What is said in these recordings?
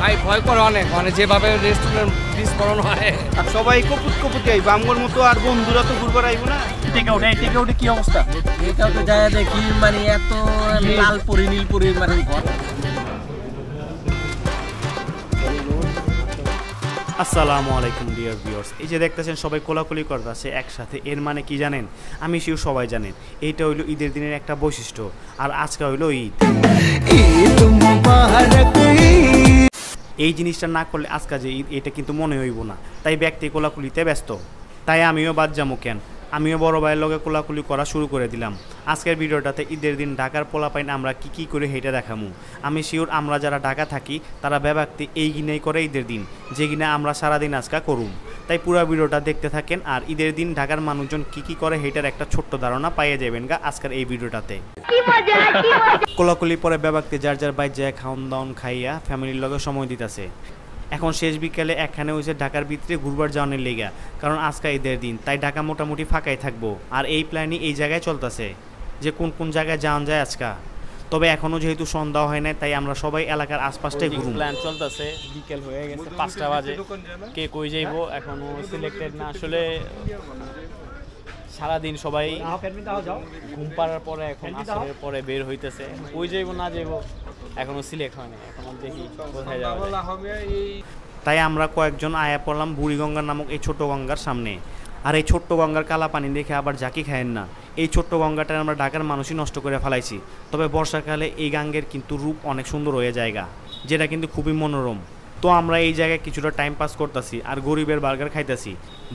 ভাই ভয় করে অনেক, মানে যেভাবে রেস্টুরেন্ট বিস্ফোরণ হয় আর সবাই কপুতি আইব আমগর মতো, আর বন্ধুরা তো ঘুরবার আইব না। টেক আউটে কি অবস্থা? টেক আউটে যায় দেখি মানে এত লাল পরি নীল পরি মানে আসসালামু আলাইকুম ডিয়ার ভিউয়ার্স, এই যে দেখতেছেন সবাই কোলাকুলি করতেছে একসাথে, এর মানে কি জানেন? আমি শিও সবাই জানেন, এইটা হইলো ঈদের দিনের একটা বৈশিষ্ট্য। আর আজকে হইলো ঈদ। এই জিনিসটা না করলে আজকে যে ঈদ এটা কিন্তু মনে হইব না, তাই ব্যক্তি কোলাকুলিতে ব্যস্ত। তাই আমিও বাদ যাবো কেন, আমিও বড় ভাইয়ের লগে কোলাকুলি করা শুরু করে দিলাম। আজকের ভিডিওটাতে ঈদের দিন ঢাকার পোলাপাইন আমরা কি করে হেঁটে দেখামু। আমি শিওর আমরা যারা ঢাকা থাকি তারা ব্যক্তি এই গিনাই করে ঈদের দিন, যে কিনা আমরা সারাদিন আজকা করুম। তাই পুরো ভিডিওটা দেখতে থাকেন, আর ঈদের দিন ঢাকার মানুষজন কি করে হেঁটার একটা ছোট্ট ধারণা পাইয়ে যাবেন গা আজকের এই ভিডিওটাতে। কোলাকুলি পরে ব্যক্তি যার যার বাইর যায় খাওন দাওন খাইয়া ফ্যামিলির লগে সময় দিতেছে। এখন শেষ বিকেলে একখানে হয়েছে ঢাকার ভিতরে ঘুরবার যাওয়ানোর লেগা, কারণ আজকে ঈদের দিন, তাই ঢাকা মোটামুটি ফাঁকাই থাকবো। আর এই প্ল্যানই এই জায়গায় চলতেছে যে কোন জায়গায় যাওয়া যায় আজকা। তবে এখনও যেহেতু সন্ধ্যা হয় না, তাই আমরা সবাই এলাকার আশপাশটাই ঘুরব। প্ল্যান চলতেছে, বিকেল হয়ে গেছে 5টা বাজে, কে কই যাইবো এখনো সিলেক্টেড না। আসলে সারাদিন সবাই ঘুম পাড়ার পরে এখন আসরের পরে বের হইতেছে, কই যাইবো না যাইবো এখনো সিলেক্ট হয়নি, এখন দেখি কোথায় যাওয়া যায়। তাই আমরা কয়েকজন আয়া পড়লাম বুড়িগঙ্গা নামক এই ছোট গঙ্গার সামনে। আর এই ছোট্ট গঙ্গার কালা পানি দেখে আবার জাকি খায়েন না, এই ছোট্ট গঙ্গাটা আমরা ঢাকার মানুষই নষ্ট করে ফেলাইছি। তবে বর্ষাকালে এই গাঙ্গের কিন্তু রূপ অনেক সুন্দর হয়ে জায়গা, যেটা কিন্তু খুবই মনোরম। তো আমরা এই জায়গায় কিছুটা টাইম পাস করতেছি আর গরিবের বার্গার খাইতেছি।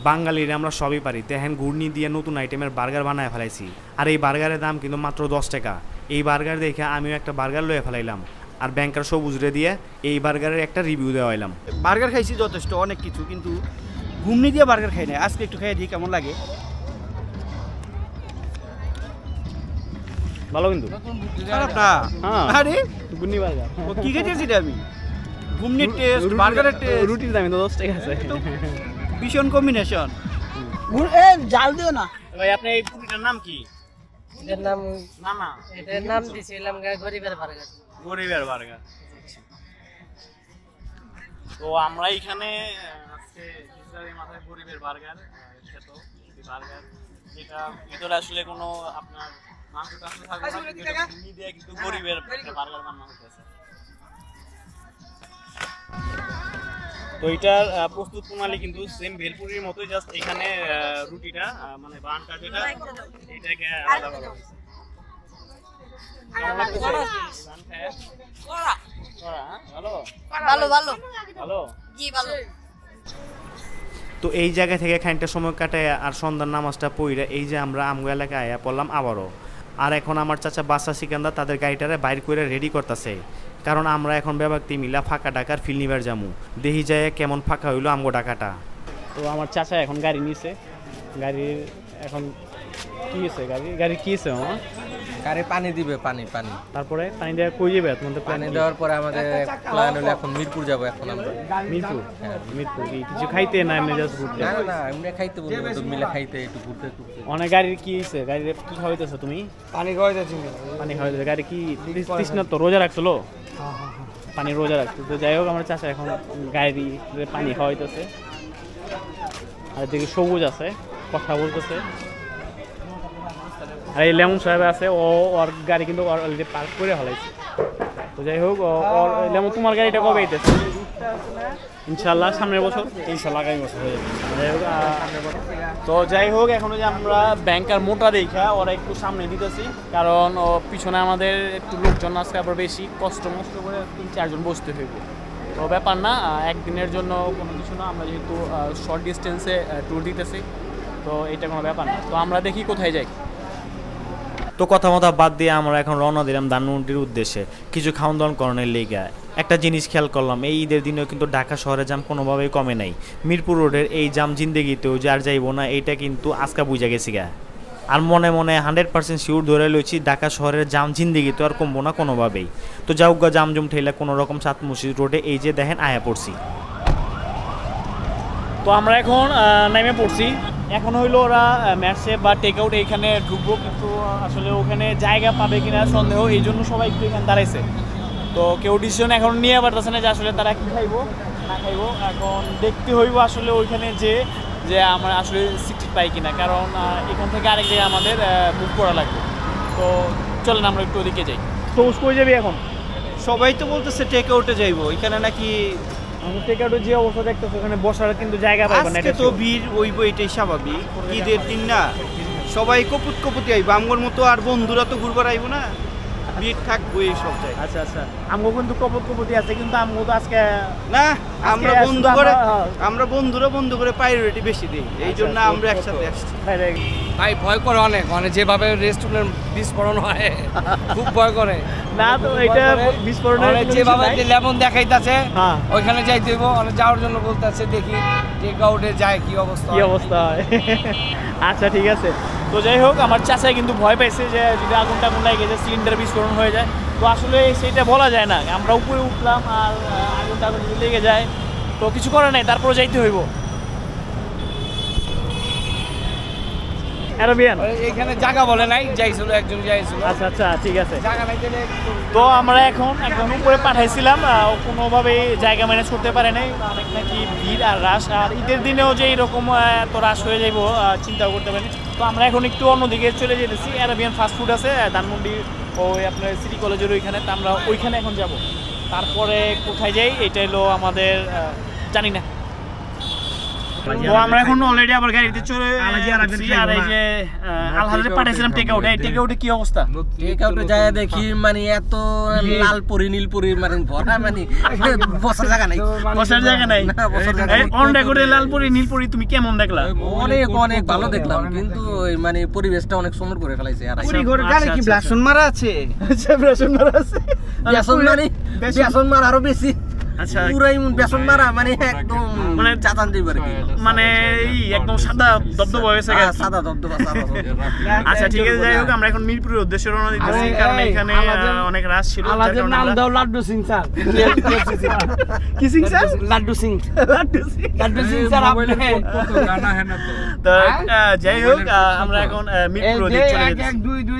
বাঙালিরা আমরা সবই পারি, দেখেন ঘূর্ণি দিয়ে নতুন আইটেমের বার্গার বানায় ফেলাইছি। আর এই বার্গারের দাম কিন্তু মাত্র 10 টাকা। এই বার্গার দেখে আমিও একটা বার্গার লয়ে ফেলাইলাম, আর ব্যাংকার সবুজ রে দিয়ে এই বার্গারের একটা রিভিউ দেওয়া হইলাম। বার্গার খাইছি যথেষ্ট অনেক কিছু, কিন্তু ঘুমনি দিয়ে বার্গার খাই না। আজকে একটু খাই দিই কেমন লাগে। ভালো কিন্তু খারাপ না। হ্যাঁ, আরে গুন্নি বার্গার ও কি খেয়েছি আমি? ঘুমনির টেস্ট, বার্গারের টেস্ট, রুটির দাম 10 টাকা আছে, ভীষণ কম্বিনেশন। জাল দিও না ভাই। আপনি এই পুরিটার নাম কি? এটার নাম না এটার নাম দিয়েছিলাম গরিবের বার্গার। গরিবের বার্গার। তো আমরা এখানে আজকে ইসরায়েলের মাথায় গরিবের বার্গার খেত। এই বার্গার যেটা ভিতরে আসলে কোনো আপনার মাংস টাংস থাকবে না, চিনি দিয়ে কিন্তু গরিবের একটা বার্গার বানানো হয়েছে। তো এটার প্রস্তুত প্রণালী কিন্তু সেম ভেলপুরির মতোই, জাস্ট এখানে রুটিটা মানে বানটা যেটা এটাকে আলাদা করা হয়েছে। তো এই জায়গা থেকে খানিকটা সময় কাটায় আর সন্ধ্যার নামাজটা পড়ে এই যে আমরা আমগো এলাকায় আয়া পড়লাম আবারও। আর এখন আমার চাচা বাসা সিকান্দার তাদের গাড়িটারে বাইর করে রেডি করতেছে, কারণ আমরা এখন ব্যক্তি মিলা ফাঁকা ডাকার ফিল নিবার যামু। দেখি যায় কেমন ফাঁকা হইলো আমগো ডাকাটা। তো আমার চাচা এখন গাড়ি নিছে, গাড়ির এখন কি হয়েছে, গাড়ি কি হয়েছে মামা? গাড়ি পানি দিবে, পানি তারপরে পানি দেওয়া কই যাবে তোমাদের? পানি দেওয়ার পরে আমাদের প্ল্যান হলো এখন মিরপুর যাব। এখন আমরা মিরপুর কি কিছু খাইতে না এমনি জাস্ট ঘুরতে? না এমনি খাইতে বলবো, তো মিলে খাইতে একটু ঘুরতে। অনেক গাড়ির কি হয়েছে? গাড়ির কি খাওয়াইতেছো তুমি? পানি খাওয়াইতেছি। পানি খাওয়াইতেছে। গাড়ি কি তৃষ্ণা তো রোজা রাখছিল, পানি রোজা রাখতো। তো যাই হোক আমার চাচা এখন গাড়ি পানি খাওয়াইতেছে, আর দেখি সবুজ আছে কথা বলতেছে। আর এই লেমন সাহেব আছে, ওর গাড়ি কিন্তু অলরেডি পার্ক করে হলাইছে। তো যাই হোক লেমন, তোমার গাড়িটা কবে আইতেছে? ইনশাল্লাহ সামনের বছর, ইনশাল্লাহ আগামী বছর হয়ে যাবে। তো যাই হোক এখন যে আমরা ব্যাংকার মোটা দেখা ওরা একটু সামনে দিতেছি, কারণ পিছনে আমাদের একটু লোকজন আজকে আবার বেশি কষ্ট মষ্ট করে 3-4 জন বসতে হইব। তো ব্যাপার না, একদিনের জন্য কোনো কিছু না, আমরা যেহেতু শর্ট ডিস্টেন্সে ট্যুর দিতেছি, তো এটা কোনো ব্যাপার না। তো আমরা দেখি কোথায় যাই। তো কথা বাদ দিয়ে আমরা এখন রওনা দিলাম ধানমন্ডির উদ্দেশ্যে কিছু খাওয়ান দাওয়ান করানোর লেগে। একটা জিনিস খেয়াল করলাম, এই ঈদের দিনেও কিন্তু ঢাকা শহরে জাম কোনোভাবেই কমে নাই। মিরপুর রোডের এই জাম জিন্দেগিতেও যার যাইব না, এইটা কিন্তু আজকা বুঝা গেছি গা। আর মনে 100% শিওর ধরে লইছি ঢাকা শহরের জাম জিন্দেগিতেও আর কমবো না কোনোভাবেই। তো যাউগা জামজুম ঠেলা কোনো রকম সাত মসজিদ রোডে এই যে দেখেন আয়া পড়ছি। তো আমরা এখন নেমে পড়ছি এখন হইলো ওরা ম্যাটসে বা টেক আউট এইখানে ঢুকবো, কিন্তু আসলে ওখানে জায়গা পাবে কিনা সন্দেহ, এই জন্য সবাই একটু এখানে দাঁড়াইছে। তো কেউ ডিসিশন এখন নিয়ে পারতেছে না যে আসলে তারা কি খাইবো না খাইবো। এখন দেখতে হইব আসলে ওইখানে যে আমরা আসলে সিট পাই কিনা, কারণ এখান থেকে আরেক জায়গায় আমাদের বুক করা লাগবে। তো চলেন আমরা একটু ওদিকে যাই। তো কই যাবি এখন? সবাই তো বলতেছে টেক আউটে যাইবো, এখানে নাকি টেক আউটের যে অবস্থা দেখতেছো ওখানে বসার কিন্তু জায়গা পাইবে না। আজকে তো ভিড় হইব, এটাই স্বাভাবিক, ঈদের দিন না, সবাই কপুত কপুতি আইব, আমগোর মতো আর বন্ধুরা তো ঘুরবার আইব না, ভিড় থাকবো এই সব জায়গায়। আচ্ছা আচ্ছা, আমগো কিন্তু কপত কপতি আছে, কিন্তু আমগো তো আজকে না, আমরা বন্ধুরা বন্ধু করে প্রায়োরিটি বেশি দিই, এই জন্য আমরা একসাথে আসছি। ভাই ভয় করে অনেক, মানে যেভাবে রেস্টুরেন্ট বিস্ফোরণ হয় খুব ভয় করে। না তো এটা বিস্ফোরণের যেভাবে লেমন দেখাইতাছে হ্যাঁ ওইখানে যাইতে হইব, মানে যাওয়ার জন্য বলতেছে, দেখি টেক আউটে যায় কি অবস্থা হয়। আচ্ছা ঠিক আছে। তো যাই হোক, আমার চাচাই কিন্তু ভয় পাইছে যে যদি আগুন টাগুন লাগে যে সিলিন্ডার বিস্ফোরণ হয়ে যায়। তো আসলে সেটা বলা যায় না, আমরা উপরে উঠলাম আর আগুন টাগুন যদি লেগে যায় তো কিছু করার নাই, তারপরে যাইতে হইব। অ্যারাবিয়ান এখানে জায়গা বলে নাই, যাইছিল একজন যাইছিল। আচ্ছা আচ্ছা ঠিক আছে। জায়গা নাই দিলে তো আমরা এখন একদম উপরে পাঠাইছিলাম, কোনোভাবেই জায়গা ম্যানেজ করতে পারে নাই, অনেক নাকি ভিড় আর রাশ, আর ঈদের দিনেও যে এইরকম এত রাশ হয়ে যাইব চিন্তাও করতে পারিনি। তো আমরা এখন একটু অন্যদিকে চলে যেতেছি, অ্যারাবিয়ান ফাস্টফুড আছে ধানমন্ডি ওই আপনার সিটি কলেজের ওইখানে, তো আমরা ওইখানে এখন যাব। তারপরে কোথায় যাই এটা হলো আমাদের জানি না। তো আমরা এখন অলরেডি আবার গাড়িতে চলে আসছি, আর এই যে আলহাজে পাঠাইছিলাম টেক আউটে, টেক আউটে কি অবস্থা? টেক আউটে যায় দেখি মানে এত লাল পরি নীল পরি মানে ভরা, মানে বসার জায়গা নাই, বসার জায়গা নাই। অন রেকর্ডে লাল পরি নীল পরি তুমি কেমন দেখলা? অনেক অনেক ভালো দেখলাম, কিন্তু মানে পরিবেশটা অনেক সুন্দর করে ফেলাইছে। আর গাড়ি কি ব্লাশন মারা আছে? আচ্ছা ব্লাশন মারা আছে, বেসন মারা আরো বেশি। আচ্ছা পুরাই বেসন মারা, মানে একদম মানে চাতান দিব আর কি, মানে এই একদম সাদা দবদবা হয়েছে, সাদা দবদবা সাদা। আচ্ছা ঠিক আছে, যাই হোক আমরা এখন মিরপুরের উদ্দেশ্যে রওনা দিতেছি, কারণ এখানে অনেক রাশ ছিল। আমাদের নাম দাও লাড্ডু সিং স্যার। কি সিং স্যার? লাড্ডু সিং। লাড্ডু সিং স্যার আপনি কত গানা হেন তো যাই হোক আমরা এখন মিরপুর উদ্দেশ্যে চলে যাচ্ছি। 1 2 2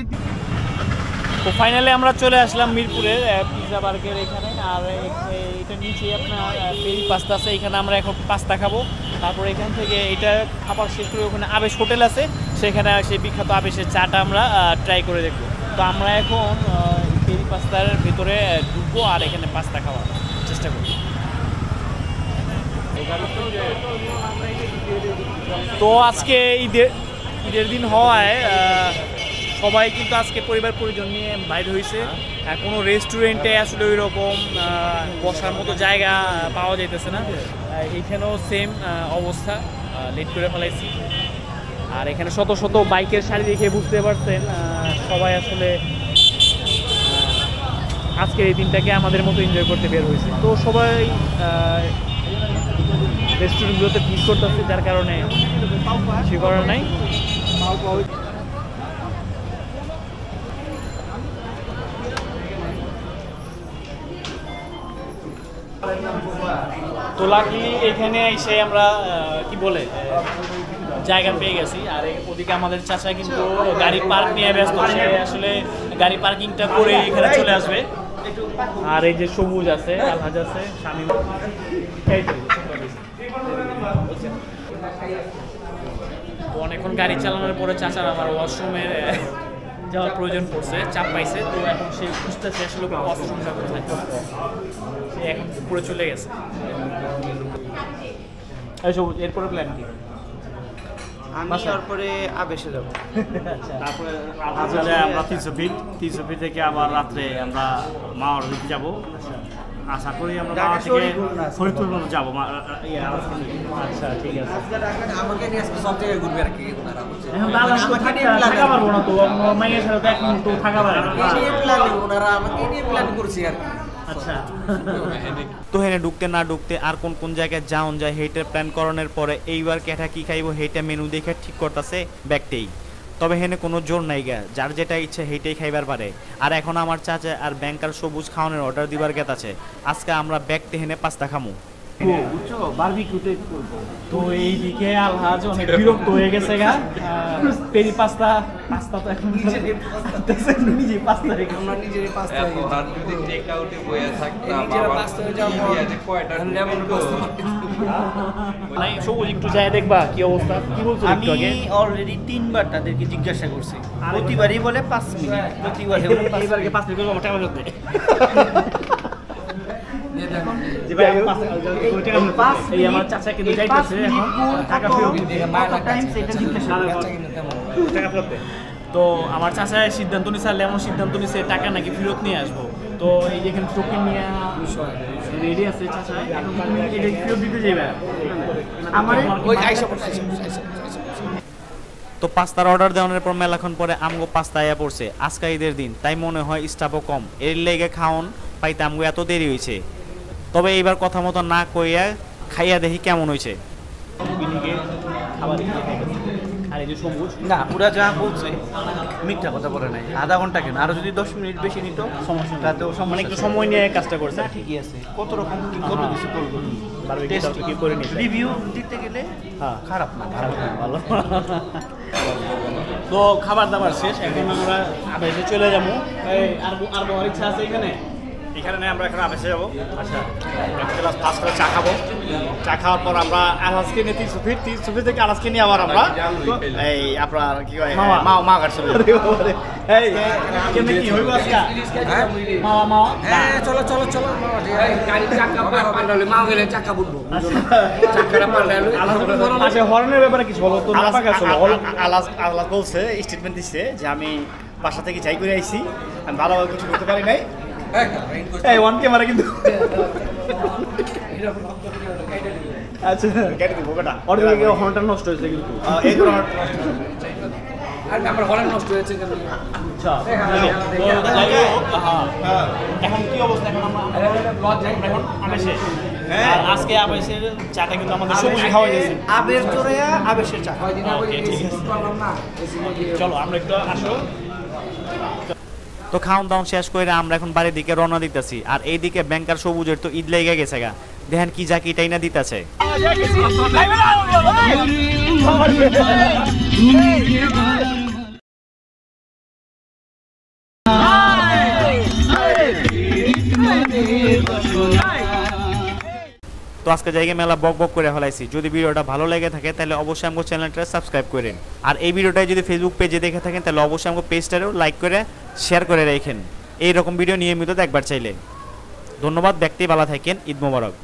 তো ফাইনালি আমরা চলে আসলাম মিরপুরের পিৎজা বার্গের এখানে, আর এটা নিচে আপনার পেরি পাস্তা আছে, এখানে আমরা এখন পাস্তা খাবো। তারপর এখান থেকে এটা খাবার শেষ করে ওখানে আবেশ হোটেল আছে, সেখানে সেই বিখ্যাত আবেশের চাটা আমরা ট্রাই করে দেখবো। তো আমরা এখন পেরি পাস্তার ভিতরে ঢুকবো আর এখানে পাস্তা খাওয়ার চেষ্টা করবো। তো আজকে ঈদের দিন হওয়ায় সবাই কিন্তু আজকে পরিবার পরিজন নিয়ে বাইরে হয়েছে। কোনো রেস্টুরেন্টে আসলে ওই রকম বসার মতো জায়গা পাওয়া যাইতেছে না, এইখানেও সেম অবস্থা, লেট করে ফেলাইছি। আর এখানে শত শত বাইকের সারি দেখে বুঝতে পারছেন সবাই আসলে আজকের এই দিনটাকে আমাদের মতো এনজয় করতে বের হয়েছে। তো সবাই রেস্টুরেন্টগুলোতে ভিড় করতেছে, যার কারণে কিছু করার নাই। তো লাকিলি এখানে এসে আমরা কি বলে জায়গা পেয়ে গেছি। আর ওদিকে আমাদের চাচা কিন্তু গাড়ি পার্ক নিয়ে ব্যস্ত, সে আসলে গাড়ি পার্কিংটা করে এখানে চলে আসবে। আর এই যে সবুজ আছে, আলহাজ আছে, শামীম, তো অনেকক্ষণ গাড়ি চালানোর পরে চাচার আমার ওয়াশরুমে যাওয়ার প্রয়োজন পড়ছে, চাপ পাইছে। তো এখন সে খুঁজতেছে আসলে ওয়াশরুমটা কোথায়, সে এখন পুরো চলে গেছে। এরপরে প্ল্যান কি? আমি তারপরে আবেশে যাব। তারপরে আসলে আমরা 300 ফিট থেকে আবার রাত্রে আমরা মাওয়ার দিকে যাব। আশা করি আমরা মাওয়া থেকে ফরিদপুর পর্যন্ত যাব। আচ্ছা ঠিক আছে, আমাকে নিয়ে সব জায়গায় ঘুরবে আর কি। এখন দাদা থাকা পারবো না, তো মাইয়ের সাথে এখন তো থাকা পারে না, ওনারা আমাকে নিয়ে প্ল্যান করছি আর কি। আচ্ছা তো হেনে ঢুকতে না ঢুকতে আর কোন কোন জায়গায় যাওন যায় হেইটার প্ল্যান করানোর পরে এইবার কেটা কি খাইব হেইটা মেনু দেখে ঠিক করতেছে ব্যাগটেই। তবে হেনে কোনো জোর নাই গা, যার যেটা ইচ্ছে হেইটাই খাইবার পারে। আর এখন আমার চাচা আর ব্যাংকার সবুজ খাওয়ানোর অর্ডার দিবার গেত আছে। আজকে আমরা ব্যাগতে হেনে পাস্তা খামু। বুঝছো বারবিকিউতে করবো। তো এইদিকে আলহাজ অনেক বিরক্ত হয়ে গেছে গা পেরি পাস্তা তো এখন নিজে পাস্তা রেখে আমরা নিজেরই পাস্তা হয়ে গেছি। আর যদি টেক আউটে বইয়া থাকতাম নিজেরা আবার পাস্তা হয়ে যাওয়ার কি পর দিয়া যে কয়টা লেমন পাস্তা নাই সবুজ একটু যায় দেখবা কি অবস্থা কি বলছো আমি একটু আগে অলরেডি 3বার তাদেরকে জিজ্ঞাসা করছি, প্রতিবারই বলে 5 মিনিট, প্রতিবারই বলে 5 এইবারকে মিনিট। 5 মিনিট আমার টাকা ফেরত দে যে ভাই, এই আমার চাচা কিন্তু যাইতেছে এখন টাকা ফেরত দিতে টাকা ফেরত দে। তো আমার চাচা সিদ্ধান্ত নিছে এমন সিদ্ধান্ত নিছে টাকা নাকি ফেরত নিয়ে আসবো। তো এই যে এখানে টোকেন নিয়ে রেডি আছে চাচা, এখন তুমি এটা ফেরত দিতে যাবে আমার ওই আইসা পড়ছে, আইসা পড়ছে, আইসা পড়ছে, আইসা পড়ছে। তো পাস্তার অর্ডার দেওয়ানোর পর মেলাক্ষণ পরে আমগো পাস্তা আয়া পড়ছে। আজকে ঈদের দিন, তাই মনে হয় স্টাফও কম, এর লেগে খাওন পাইতে আমগো এত দেরি হয়েছে। তবে এইবার কথা মতো না কইয়া খাইয়া দেখি কেমন হয়েছে। খাবার আর এই যে সবুজ না, পুরা যা বলছে মিথ্যা কথা বলে নাই। আধা ঘন্টা কেন, আরো যদি 10 মিনিট বেশি নিত সমস্যা নেই। তাতেও মানে একটু সমস্যা সময় নিয়ে কাজটা করছে। না, ঠিকই আছে। কত রকম কত কিছু করবো, বারবিকিউ কি করে নিছে রিভিউ দিতে গেলে হ্যাঁ খারাপ না, ভালো। ভালো। তো খাবার দাবার শেষ, এখন আমরা আবেশে চলে যাবো। এই আর বড় ইচ্ছা আছে এখানে এখানে নেই, আমরা এখন আবেশে যাবো। আচ্ছা ক্লাস পাস করে চা খাবো। চা খাওয়ার পর আমরা আলাসকে নিয়ে 300 ফিট থেকে আলাসকে নিয়ে আবার আমরা এই আপনার কি কয় মা ঘাট চলে যাবো। এই কেমনে কি হইব আজকে মামা হ্যাঁ, চলো চলো চলো মামা, ঠিক আছে। গাড়ির চাকা পাল্টালে মা গেলে চাকা বুঝবো, চাকাটা পাল্টালে আচ্ছা হরনের ব্যাপারে কিছু বলো তো। না পাকা চলো আলাস বলছে, স্টেটমেন্ট দিচ্ছে যে আমি বাসা থেকে যাই করে আইছি, আমি ভালোভাবে কিছু করতে পারি নাই। এই ওয়ান ক্যামেরা কিন্তু আচ্ছা কেটে দিব বেটা। অর্ধেক হর্নটা নষ্ট হয়েছে কিন্তু। এইগুলো আর আমার ঘরে নষ্ট হয়েছে কেন? আচ্ছা এখন কি অবস্থা? এখন আমরা এখন আবেশে আর আজকে আবেশের চাটা কিন্তু আমাদের সবুজ খাওয়া গেছে। আবেশ জোড়ায়া আবেশের চা। কয়দিন আগে Okay, ঠিক আছে। করলাম না, এসি মধ্যে চলো আমরা একটু আসো। তো খাওন দাওন শেষ করে আমরা এখন বাড়ির দিকে রওনা দিতেছি। আর এইদিকে ব্যাংকার সবুজের তো ঈদ লেগে গেছে গা, দেখেন কি জাকিটাই না দিতেছে। তো আজকে জায়গায় মেলা বক বক করে ফেলাইছি। যদি ভিডিওটা ভালো লেগে থাকে তাহলে অবশ্যই আমাকে চ্যানেলটা সাবস্ক্রাইব করেন। আর এই ভিডিওটা যদি ফেসবুক পেজে দেখে থাকেন তাহলে অবশ্যই আমাকে পেজটারও লাইক করে শেয়ার করে রাখেন। এইরকম ভিডিও নিয়মিত দেখবার চাইলে। ধন্যবাদ, দেখতেই ভালো থাকেন। ঈদ মোবারক।